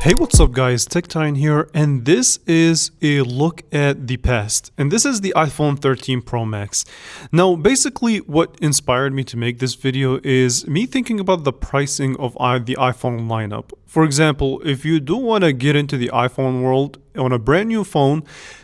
Hey, what's up guys, TechTine here, and this is a look at the past, and this is the iPhone 13 Pro Max. Now, basically what inspired me to make this video is me thinking about the pricing of the iPhone lineup. For example, if you do want to get into the iPhone world on a brand new phone,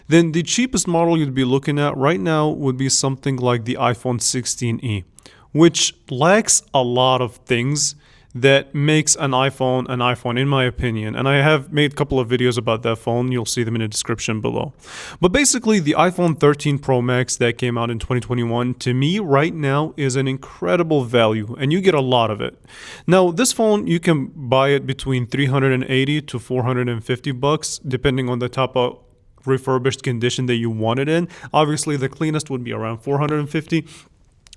then the cheapest model you'd be looking at right now would be something like the iPhone 16e, which lacks a lot of things that makes an iPhone in my opinion, and I have made a couple of videos about that phone. You'll see them in the description below. But basically, the iPhone 13 Pro Max that came out in 2021 to me right now is an incredible value, and you get a lot of it. Now, this phone you can buy it between 380 to 450 bucks depending on the type of refurbished condition that you want it in. Obviously, the cleanest would be around 450.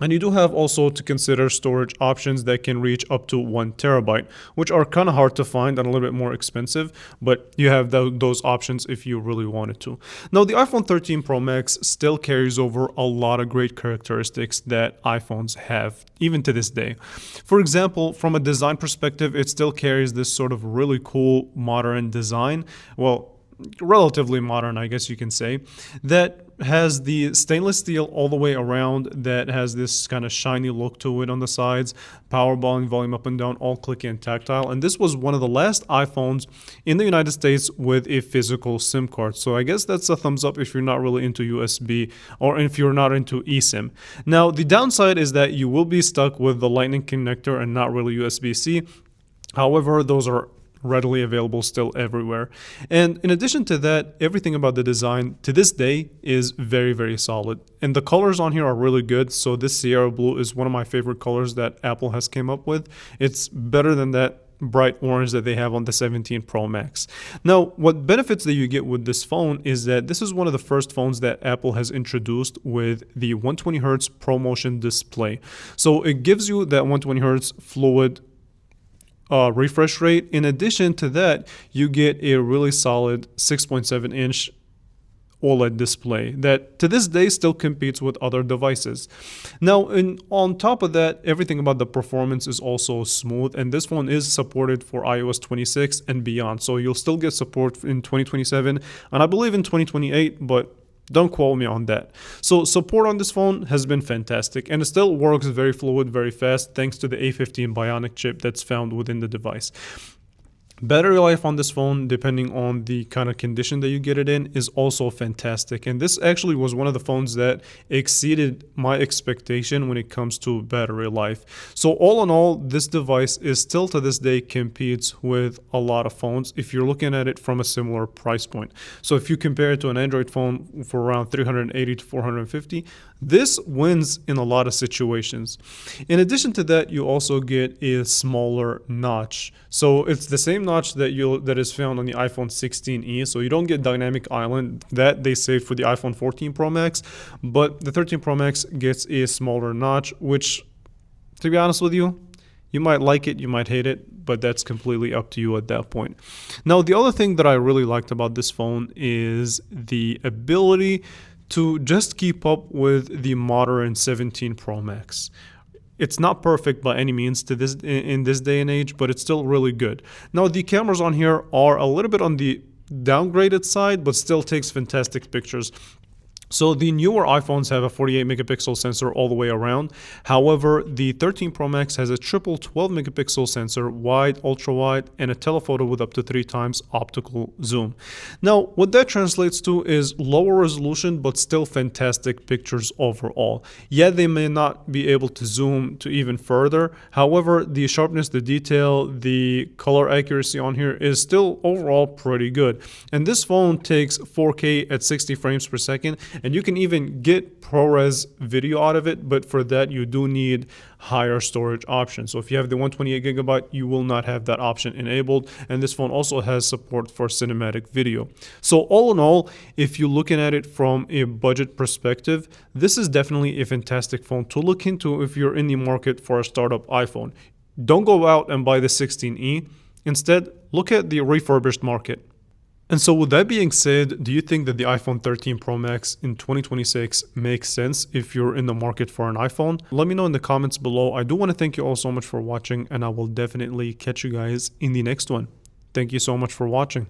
And you do have also to consider storage options that can reach up to 1 terabyte, which are kind of hard to find and a little bit more expensive, but you have those options if you really wanted to. Now, the iPhone 13 Pro Max still carries over a lot of great characteristics that iPhones have, even to this day. For example, from a design perspective, it still carries this sort of really cool modern design. Well, relatively modern, I guess you can say, that has the stainless steel all the way around, that has this kind of shiny look to it on the sides, power volume, volume up and down, all clicky and tactile. And this was one of the last iPhones in the United States with a physical SIM card. So I guess that's a thumbs up if you're not really into USB or if you're not into eSIM. Now, the downside is that you will be stuck with the Lightning connector and not really USB-C. However, those are readily available still everywhere. And in addition to that, everything about the design to this day is very, very solid. And the colors on here are really good. So this Sierra Blue is one of my favorite colors that Apple has came up with. It's better than that bright orange that they have on the 17 Pro Max. Now, what benefits that you get with this phone is that this is one of the first phones that Apple has introduced with the 120 Hz ProMotion display. So it gives you that 120 Hz fluid refresh rate. In addition to that, you get a really solid 6.7-inch OLED display that to this day still competes with other devices. Now, on top of that, everything about the performance is also smooth, and this phone is supported for iOS 26 and beyond. So you'll still get support in 2027 and I believe in 2028, but don't quote me on that. So support on this phone has been fantastic, and it still works very fluid, very fast, thanks to the A15 Bionic chip that's found within the device. Battery life on this phone, depending on the kind of condition that you get it in, is also fantastic. And this actually was one of the phones that exceeded my expectation when it comes to battery life. So all in all, this device is still to this day competes with a lot of phones if you're looking at it from a similar price point. So if you compare it to an Android phone for around 380 to 450, this wins in a lot of situations. In addition to that, you also get a smaller notch. So it's the same notch that is found on the iPhone 16e. So you don't get dynamic island that they saved for the iPhone 14 Pro Max, but the 13 Pro Max gets a smaller notch, which, to be honest with you, you might like it, you might hate it, but that's completely up to you at that point. Now, the other thing that I really liked about this phone is the ability to just keep up with the modern 17 Pro Max. It's not perfect by any means in this day and age, but it's still really good. Now, the cameras on here are a little bit on the downgraded side, but still takes fantastic pictures. So the newer iPhones have a 48 megapixel sensor all the way around. However, the 13 Pro Max has a triple 12 megapixel sensor, wide, ultra wide, and a telephoto with up to 3 times optical zoom. Now, what that translates to is lower resolution, but still fantastic pictures overall. Yet they may not be able to zoom to even further. However, the sharpness, the detail, the color accuracy on here is still overall pretty good. And this phone takes 4K at 60 frames per second. And you can even get ProRes video out of it, but for that you do need higher storage options. So if you have the 128 gigabyte, you will not have that option enabled. And this phone also has support for cinematic video. So all in all, if you're looking at it from a budget perspective, this is definitely a fantastic phone to look into if you're in the market for a startup iPhone. Don't go out and buy the 16e. Instead, look at the refurbished market. And so with that being said, do you think that the iPhone 13 Pro Max in 2026 makes sense if you're in the market for an iPhone? Let me know in the comments below. I do want to thank you all so much for watching, and I will definitely catch you guys in the next one. Thank you so much for watching.